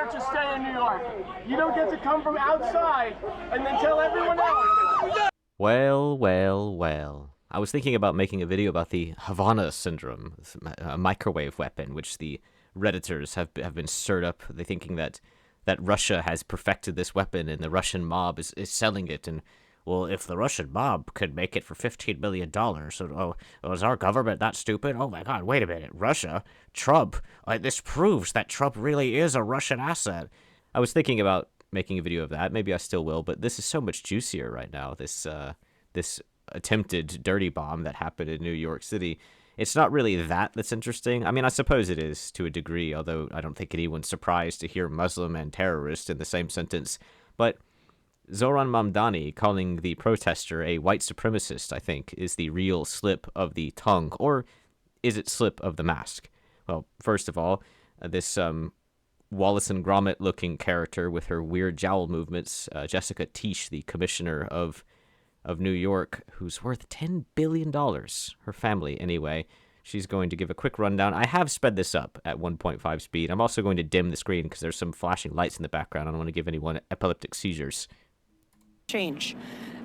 York, just stay in New York. You don't get to come from outside and then tell everyone else. Well, well, well. I was thinking about making a video about the Havana syndrome, a microwave weapon, which the Redditors have been stirred up. They're thinking that Russia has perfected this weapon and the Russian mob is selling it. And, well, if the Russian mob could make it for $15 million, so, is our government that stupid? Oh my god, wait a minute. Russia? Trump? This proves that Trump really is a Russian asset. I was thinking about making a video of that. Maybe I still will, but this is so much juicier right now, this attempted dirty bomb that happened in New York City. It's not really that's interesting. I mean, I suppose it is to a degree, although I don't think anyone's surprised to hear Muslim and terrorist in the same sentence. But Zoran Mamdani calling the protester a white supremacist, I think, is the real slip of the tongue, or is it slip of the mask? Well, first of all, this Wallace and Gromit-looking character with her weird jowl movements, Jessica Tisch, the commissioner of New York, who's worth $10 billion, her family anyway. She's going to give a quick rundown. I have sped this up at 1.5 speed. I'm also going to dim the screen because there's some flashing lights in the background. I don't want to give anyone epileptic seizures. Change.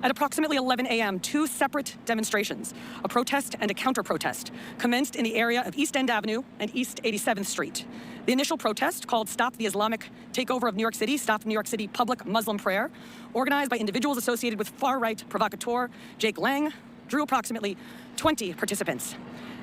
At approximately 11 a.m., two separate demonstrations, a protest and a counter-protest, commenced in the area of East End Avenue and East 87th Street. The initial protest, called Stop the Islamic Takeover of New York City, Stop New York City Public Muslim Prayer, organized by individuals associated with far-right provocateur Jake Lang, drew approximately 20 participants.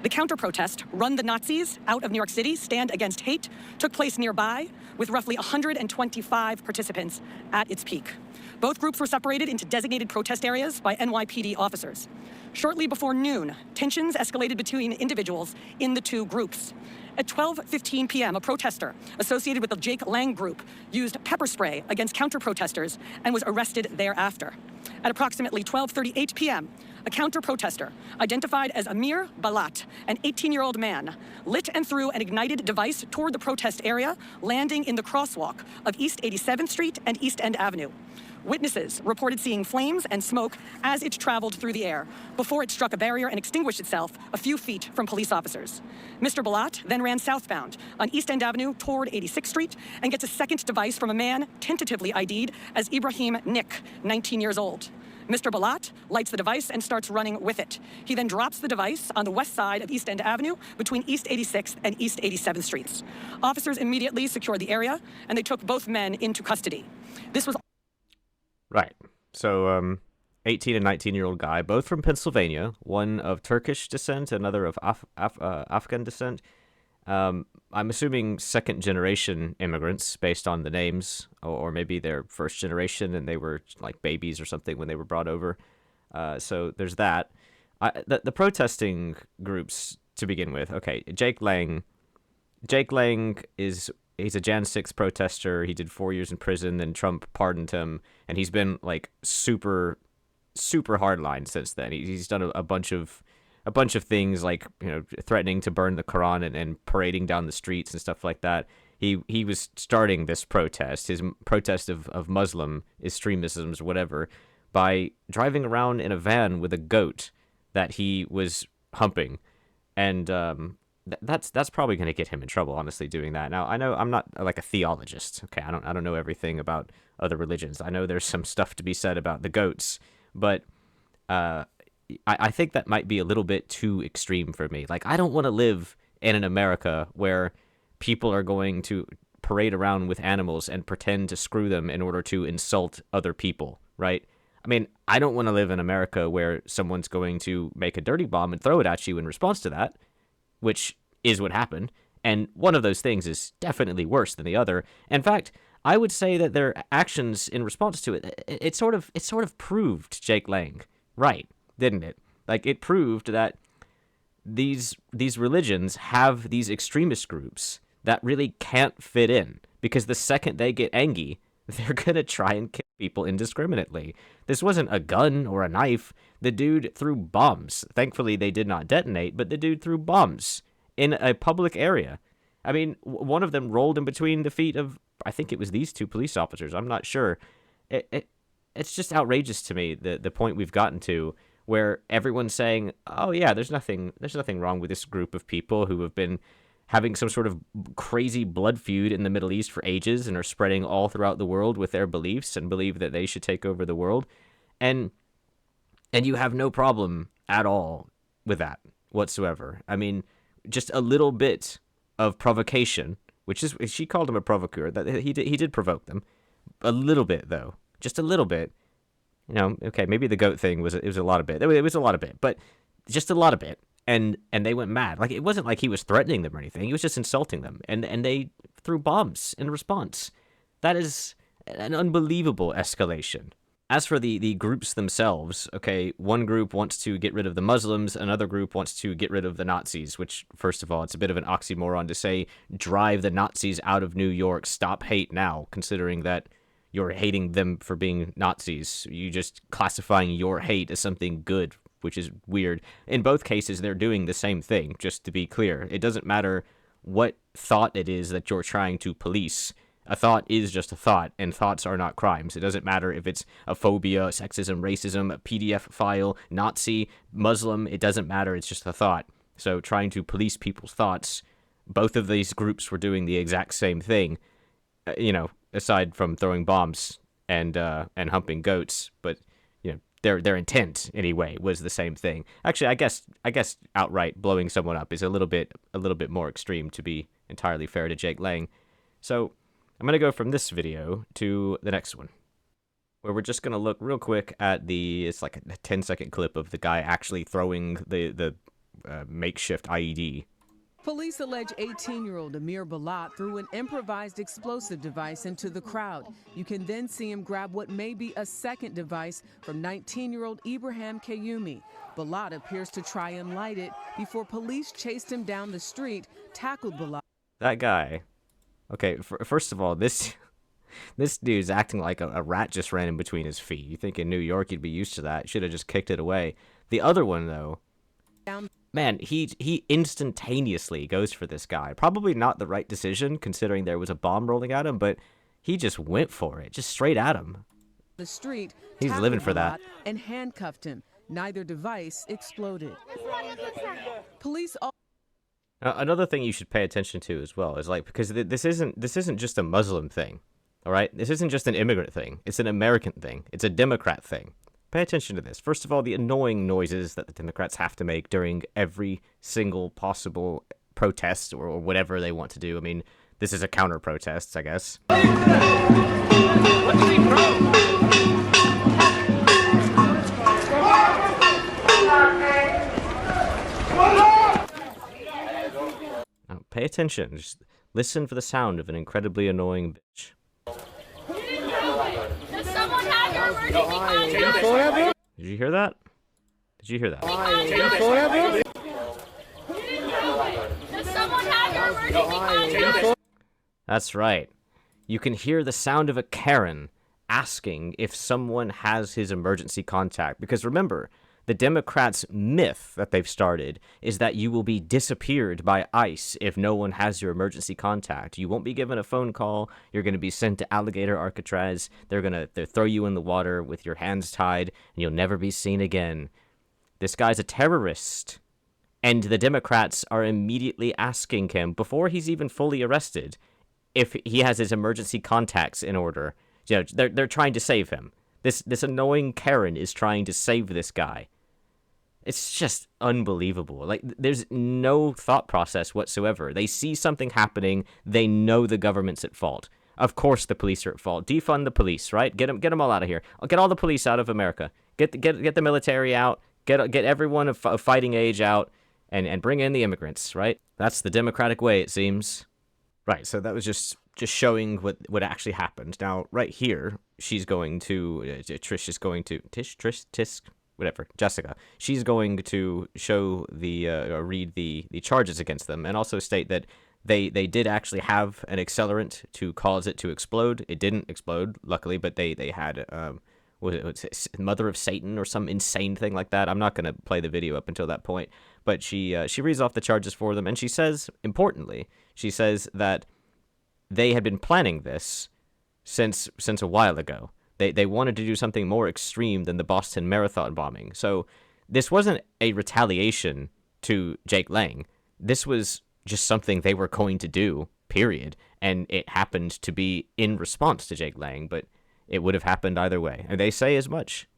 The counter-protest, Run the Nazis Out of New York City, Stand Against Hate, took place nearby with roughly 125 participants at its peak. Both groups were separated into designated protest areas by NYPD officers. Shortly before noon, tensions escalated between individuals in the two groups. At 12:15 p.m., a protester associated with the Jake Lang group used pepper spray against counter-protesters and was arrested thereafter. At approximately 12:38 p.m., a counter-protester, identified as Amir Balat, an 18-year-old man, lit and threw an ignited device toward the protest area, landing in the crosswalk of East 87th Street and East End Avenue. Witnesses reported seeing flames and smoke as it traveled through the air before it struck a barrier and extinguished itself a few feet from police officers. Mr. Balat then ran southbound on East End Avenue toward 86th Street and gets a second device from a man tentatively ID'd as Ibrahim Nick, 19 years old. Mr. Balat lights the device and starts running with it. He then drops the device on the west side of East End Avenue between East 86th and East 87th Streets. Officers immediately secured the area and they took both men into custody. This was Right. So, 18 and 19-year-old guy, both from Pennsylvania, one of Turkish descent, another of Afghan descent. I'm assuming second-generation immigrants based on the names, or maybe they're first generation and they were like babies or something when they were brought over. So there's that. The protesting groups to begin with. Okay, Jake Lang he's a Jan 6 protester. He did 4 years in prison, then Trump pardoned him, and he's been like super hardline since then. He's done a bunch of things like, threatening to burn the Quran and parading down the streets and stuff like that. He was starting this protest, his protest of Muslim extremism or whatever, by driving around in a van with a goat that he was humping, and that's probably going to get him in trouble, honestly, doing that. Now, I know I'm not like a theologist, okay? I don't know everything about other religions. I know there's some stuff to be said about the goats, but I think that might be a little bit too extreme for me. Like, I don't want to live in an America where people are going to parade around with animals and pretend to screw them in order to insult other people, right? I mean, I don't want to live in America where someone's going to make a dirty bomb and throw it at you in response to that, which is what happened. And one of those things is definitely worse than the other. In fact, I would say that their actions in response to it sort of proved Jake Lang right, didn't it? Like, it proved that these religions have these extremist groups that really can't fit in, because the second they get angry, they're gonna try and kill people indiscriminately. This wasn't a gun or a knife. The dude threw bombs. Thankfully, they did not detonate, but the dude threw bombs in a public area. I mean, one of them rolled in between the feet of, I think it was these two police officers. I'm not sure. It's just outrageous to me, the point we've gotten to, where everyone's saying, oh yeah, there's nothing wrong with this group of people who have been having some sort of crazy blood feud in the Middle East for ages and are spreading all throughout the world with their beliefs and believe that they should take over the world. And you have no problem at all with that whatsoever. I mean, just a little bit of provocation, which is, she called him a provocateur, that he did provoke them. A little bit, though. Just a little bit. You know, okay, maybe the goat thing was a lot of bit. It was a lot of bit, but just a lot of bit. And they went mad. Like, it wasn't like he was threatening them or anything. He was just insulting them. And they threw bombs in response. That is an unbelievable escalation. As for the groups themselves, okay, one group wants to get rid of the Muslims, another group wants to get rid of the Nazis, which, first of all, it's a bit of an oxymoron to say, drive the Nazis out of New York, stop hate now, considering that you're hating them for being Nazis. You just classifying your hate as something good, which is weird. In both cases, they're doing the same thing, just to be clear. It doesn't matter what thought it is that you're trying to police. A thought is just a thought, and thoughts are not crimes. It doesn't matter if it's a phobia, sexism, racism, a PDF file, Nazi, Muslim, it doesn't matter, it's just a thought. So trying to police people's thoughts, both of these groups were doing the exact same thing, you know, aside from throwing bombs and humping goats, but, you know, their intent, anyway, was the same thing. Actually, I guess outright blowing someone up is a little bit more extreme, to be entirely fair to Jake Lang. So I'm going to go from this video to the next one, where we're just going to look real quick at it's like a 10-second clip of the guy actually throwing the makeshift IED. Police allege 18-year-old Amir Balat threw an improvised explosive device into the crowd. You can then see him grab what may be a second device from 19-year-old Ibrahim Kayumi. Balat appears to try and light it before police chased him down the street, tackled Balat. That guy. Okay, first of all, this dude's acting like a rat just ran in between his feet. You think in New York you'd be used to that. Should have just kicked it away. The other one, though, man, he instantaneously goes for this guy. Probably not the right decision, considering there was a bomb rolling at him, but he just went for it, just straight at him. The street, he's living for that. And handcuffed him. Neither device exploded. Police all another thing you should pay attention to as well is, like, because this isn't just a Muslim thing, all right? This isn't just an immigrant thing. It's an American thing. It's a Democrat thing. Pay attention to this. First of all, the annoying noises that the Democrats have to make during every single possible protest or whatever they want to do. I mean, this is a counter-protest, I guess. What did he throw? Pay attention. Just listen for the sound of an incredibly annoying bitch. Does someone have your emergency contact? Did you hear that? Did you hear that? Does someone have your emergency contact? That's right. You can hear the sound of a Karen asking if someone has his emergency contact. Because remember, the Democrats' myth that they've started is that you will be disappeared by ICE if no one has your emergency contact. You won't be given a phone call. You're going to be sent to Alligator Alcatraz. They're going to throw you in the water with your hands tied, and you'll never be seen again. This guy's a terrorist. And the Democrats are immediately asking him, before he's even fully arrested, if he has his emergency contacts in order. You know, they're trying to save him. This annoying Karen is trying to save this guy. It's just unbelievable. Like, there's no thought process whatsoever. They see something happening. They know the government's at fault. Of course the police are at fault. Defund the police, right? Get them all out of here. Get all the police out of America. Get the military out. Get everyone of fighting age out, and bring in the immigrants, right? That's the democratic way, it seems. Right, so that was just showing what actually happened. Now, right here, she's going to... Trish is going to... Tisk... Whatever, Jessica. She's going to show read the charges against them, and also state that they did actually have an accelerant to cause it to explode. It didn't explode, luckily, but they had was it Mother of Satan or some insane thing like that. I'm not going to play the video up until that point, but she reads off the charges for them, and she says, importantly, she says that they had been planning this since a while ago. They wanted to do something more extreme than the Boston Marathon bombing. So this wasn't a retaliation to Jake Lang. This was just something they were going to do, period. And it happened to be in response to Jake Lang, but it would have happened either way. And they say as much.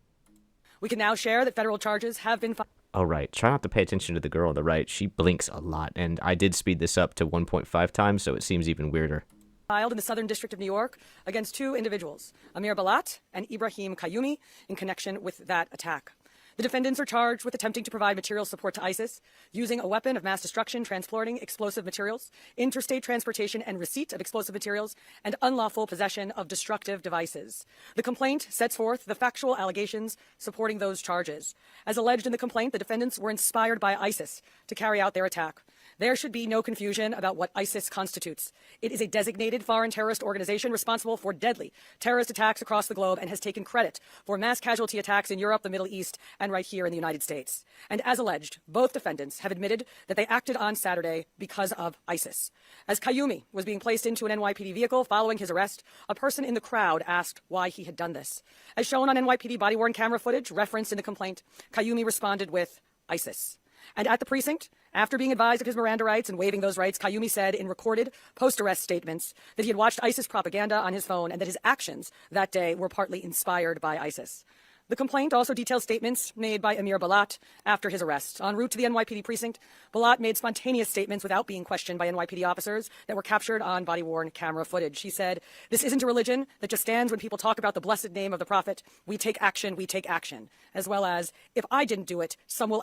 We can now share that federal charges have been filed. Oh, right. Try not to pay attention to the girl on the right. She blinks a lot, and I did speed this up to 1.5 times, so it seems even weirder. Filed in the Southern District of New York against two individuals, Amir Balat and Ibrahim Qayyumi, in connection with that attack. The defendants are charged with attempting to provide material support to ISIS, using a weapon of mass destruction, transporting explosive materials, interstate transportation and receipt of explosive materials, and unlawful possession of destructive devices. The complaint sets forth the factual allegations supporting those charges. As alleged in the complaint, the defendants were inspired by ISIS to carry out their attack. There should be no confusion about what ISIS constitutes. It is a designated foreign terrorist organization responsible for deadly terrorist attacks across the globe and has taken credit for mass casualty attacks in Europe, the Middle East, and right here in the United States. And as alleged, both defendants have admitted that they acted on Saturday because of ISIS. As Qayyumi was being placed into an NYPD vehicle following his arrest, a person in the crowd asked why he had done this. As shown on NYPD body-worn camera footage referenced in the complaint, Qayyumi responded with ISIS. And at the precinct, after being advised of his Miranda rights and waiving those rights, Qayyumi said in recorded post-arrest statements that he had watched ISIS propaganda on his phone and that his actions that day were partly inspired by ISIS. The complaint also details statements made by Amir Balat after his arrest. En route to the NYPD precinct, Balat made spontaneous statements without being questioned by NYPD officers that were captured on body-worn camera footage. He said, "This isn't a religion that just stands when people talk about the blessed name of the prophet. We take action, we take action." As well as, "If I didn't do it, someone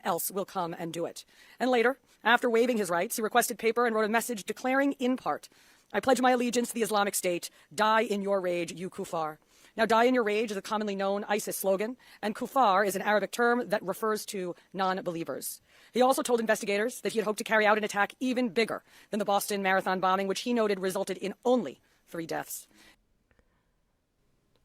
else will come and do it." And later, after waiving his rights, he requested paper and wrote a message declaring in part, "I pledge my allegiance to the Islamic State. Die in your rage, you kuffar." Now, die in your rage is a commonly known ISIS slogan, and kuffar is an Arabic term that refers to non-believers. He also told investigators that he had hoped to carry out an attack even bigger than the Boston Marathon bombing, which he noted resulted in only 3 deaths.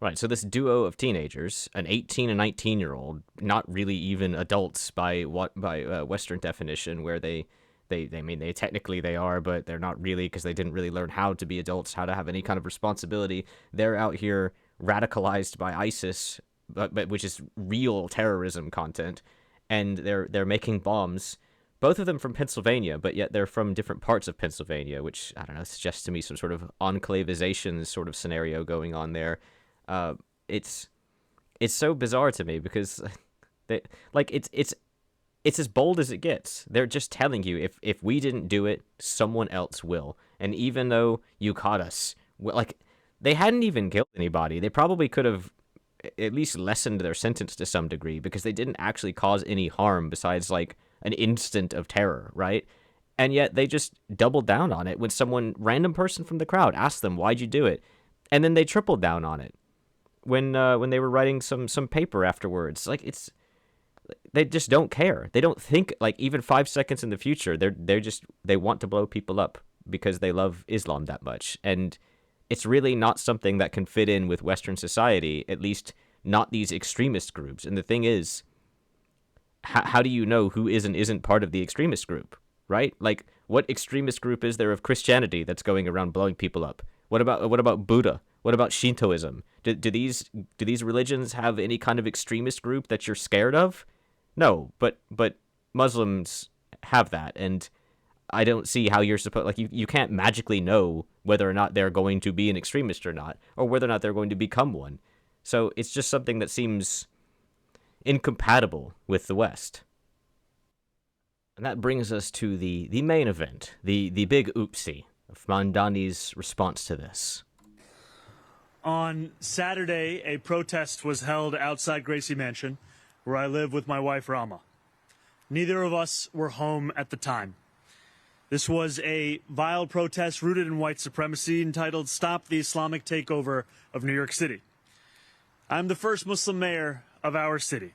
Right, so this duo of teenagers, an 18 and 19-year-old, not really even adults by Western definition, where they technically they are, but they're not really, because they didn't really learn how to be adults, how to have any kind of responsibility. They're out here radicalized by ISIS, but which is real terrorism content, and they're making bombs. Both of them from Pennsylvania, but yet they're from different parts of Pennsylvania, which, I don't know, suggests to me some sort of enclavization sort of scenario going on there. It's so bizarre to me because it's as bold as it gets. They're just telling you if we didn't do it, someone else will. And even though you caught us, they hadn't even killed anybody. They probably could have at least lessened their sentence to some degree because they didn't actually cause any harm besides an instant of terror, right? And yet they just doubled down on it when random person from the crowd asked them, "Why'd you do it?" And then they tripled down on it when they were writing some paper afterwards. They just don't care. They don't think even 5 seconds in the future. They want to blow people up because they love Islam that much. And it's really not something that can fit in with Western society, at least not these extremist groups. And the thing is, how do you know who is and isn't part of the extremist group, right? What extremist group is there of Christianity that's going around blowing people up? What about Buddha? What about Shintoism? Do these religions have any kind of extremist group that you're scared of? No, but Muslims have that, and I don't see how you're supposed you can't magically know whether or not they're going to be an extremist or not, or whether or not they're going to become one. So it's just something that seems incompatible with the West. And that brings us to the main event, the big oopsie of Mamdami's response to this. On Saturday, a protest was held outside Gracie Mansion, where I live with my wife, Rama. Neither of us were home at the time. This was a vile protest rooted in white supremacy entitled "Stop the Islamic Takeover of New York City." I'm the first Muslim mayor of our city.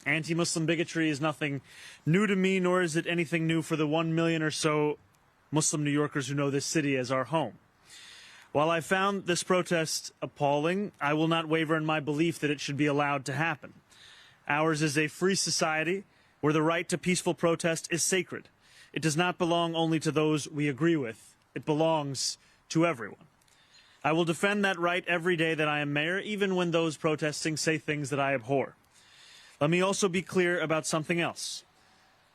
Anti-Muslim bigotry is nothing new to me, nor is it anything new for the 1 million or so Muslim New Yorkers who know this city as our home. While I found this protest appalling, I will not waver in my belief that it should be allowed to happen. Ours is a free society where the right to peaceful protest is sacred. It does not belong only to those we agree with. It belongs to everyone. I will defend that right every day that I am mayor, even when those protesting say things that I abhor. Let me also be clear about something else.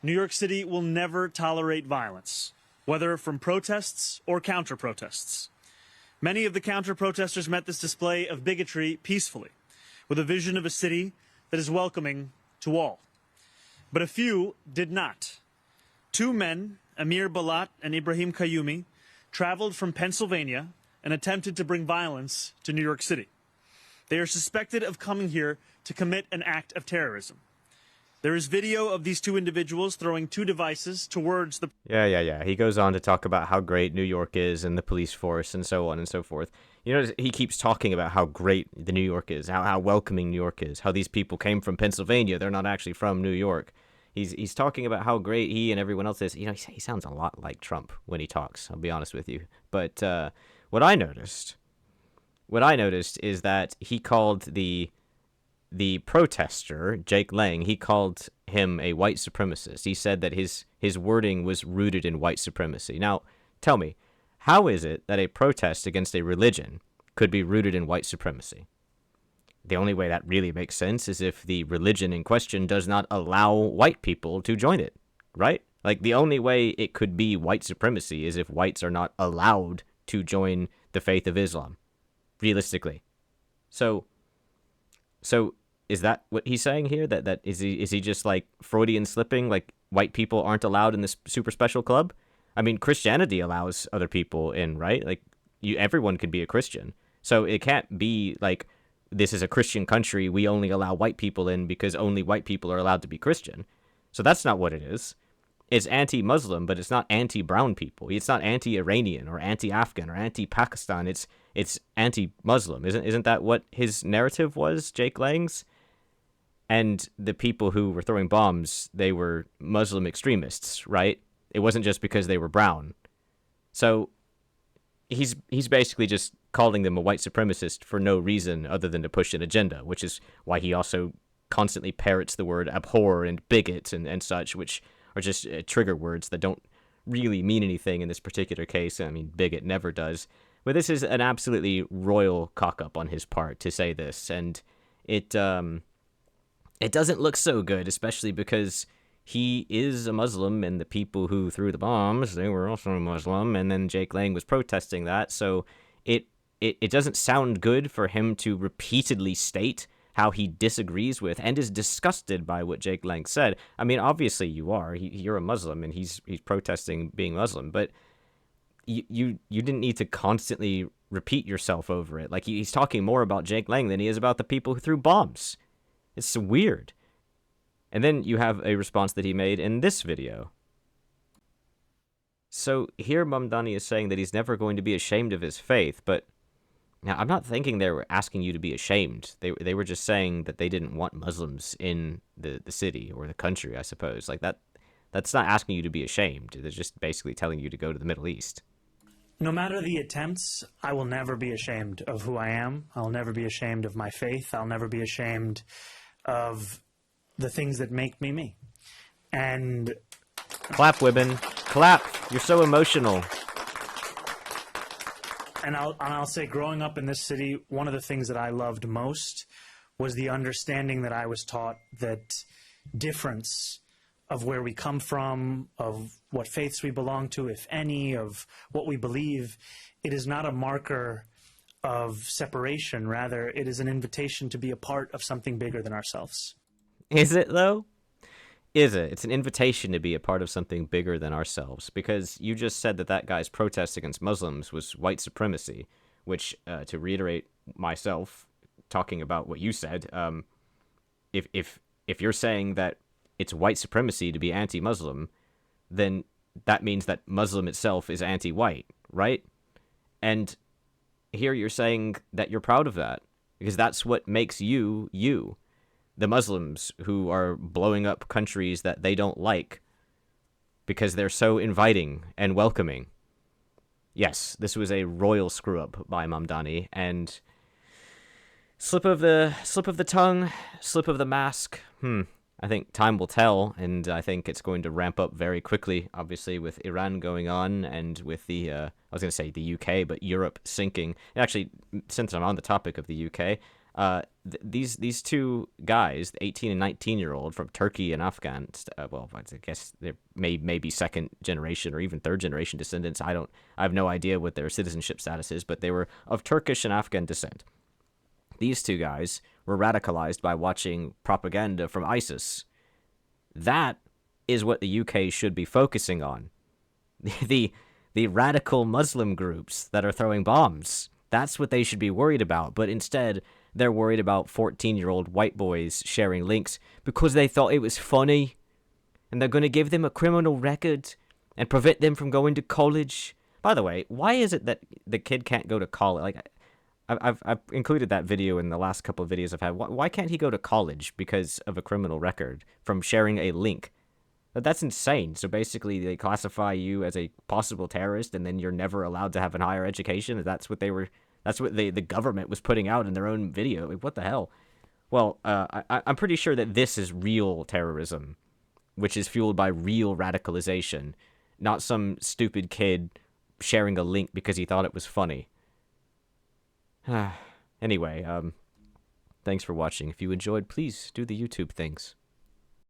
New York City will never tolerate violence, whether from protests or counter-protests. Many of the counter-protesters met this display of bigotry peacefully, with a vision of a city that is welcoming to all. But a few did not. Two men, Amir Balat and Ibrahim Kayumi, traveled from Pennsylvania and attempted to bring violence to New York City. They are suspected of coming here to commit an act of terrorism. There is video of these two individuals throwing two devices towards the... Yeah. He goes on to talk about how great New York is and the police force and so on and so forth. You know, he keeps talking about how great the New York is, how welcoming New York is, how these people came from Pennsylvania. They're not actually from New York. He's talking about how great he and everyone else is. You know, he sounds a lot like Trump when he talks, I'll be honest with you. But what I noticed is that he called the protester, Jake Lang, he called him a white supremacist. He said that his wording was rooted in white supremacy. Now, tell me, how is it that a protest against a religion could be rooted in white supremacy? The only way that really makes sense is if the religion in question does not allow white people to join it, right? Like, the only way it could be white supremacy is if whites are not allowed to join the faith of Islam, realistically. So is that what he's saying here? That is he just like Freudian slipping? Like white people aren't allowed in this super special club? I mean, Christianity allows other people in, right? Like everyone could be a Christian. So it can't be like this is a Christian country. We only allow white people in because only white people are allowed to be Christian. So that's not what it is. It's anti-Muslim, but it's not anti-brown people. It's not anti-Iranian or anti-Afghan or anti-Pakistan. It's anti-Muslim. Isn't that what his narrative was, Jake Lang's? And the people who were throwing bombs, they were Muslim extremists, right? It wasn't just because they were brown. So he's basically just calling them a white supremacist for no reason other than to push an agenda, which is why he also constantly parrots the word abhor and bigot and such, which are just trigger words that don't really mean anything in this particular case. I mean, bigot never does. But this is an absolutely royal cock-up on his part to say this, and it doesn't look so good, especially because he is a Muslim, and the people who threw the bombs, they were also Muslim, and then Jake Lang was protesting that, so it doesn't sound good for him to repeatedly state how he disagrees with and is disgusted by what Jake Lang said. I mean, obviously you are. You're a Muslim, and he's protesting being Muslim, but you didn't need to constantly repeat yourself over it. Like, he's talking more about Jake Lang than he is about the people who threw bombs. It's weird. And then you have a response that he made in this video. So here Mamdami is saying that he's never going to be ashamed of his faith, but now I'm not thinking they were asking you to be ashamed. They were just saying that they didn't want Muslims in the city or the country, I suppose. Like that's not asking you to be ashamed. They're just basically telling you to go to the Middle East. No matter the attempts, I will never be ashamed of who I am. I'll never be ashamed of my faith. I'll never be ashamed of the things that make me me. And clap, women. Clap. You're so emotional. And I'll say, growing up in this city, one of the things that I loved most was the understanding that I was taught that difference of where we come from, of what faiths we belong to, if any, of what we believe, it is not a marker of separation. Rather, it is an invitation to be a part of something bigger than ourselves. Is it, though? Is it? It's an invitation to be a part of something bigger than ourselves, because you just said that guy's protest against Muslims was white supremacy, which, to reiterate myself, talking about what you said, if you're saying that it's white supremacy to be anti-Muslim, then that means that Muslim itself is anti-white, right? And here you're saying that you're proud of that, because that's what makes you, you. The Muslims who are blowing up countries that they don't like because they're so inviting and welcoming. Yes, this was a royal screw-up by Mamdami, and slip of the tongue, slip of the mask. I think time will tell, and I think it's going to ramp up very quickly, obviously, with Iran going on and with the, I was going to say the UK, but Europe sinking. Actually, since I'm on the topic of the UK, These two guys, the 18 and 19-year-old from Turkey and Afghanistan, well, I guess they're maybe second generation or even third generation descendants. I have no idea what their citizenship status is, but they were of Turkish and Afghan descent. These two guys were radicalized by watching propaganda from ISIS. That is what the UK should be focusing on. The radical Muslim groups that are throwing bombs. That's what they should be worried about. But instead, they're worried about 14-year-old white boys sharing links because they thought it was funny. And they're going to give them a criminal record and prevent them from going to college. By the way, why is it that the kid can't go to college? Like, I've included that video in the last couple of videos I've had. Why can't he go to college because of a criminal record from sharing a link? That's insane. So basically, they classify you as a possible terrorist, and then you're never allowed to have a higher education. That's what the government was putting out in their own video. Like, what the hell? Well, I'm pretty sure that this is real terrorism, which is fueled by real radicalization, not some stupid kid sharing a link because he thought it was funny. Anyway, thanks for watching. If you enjoyed, please do the YouTube things.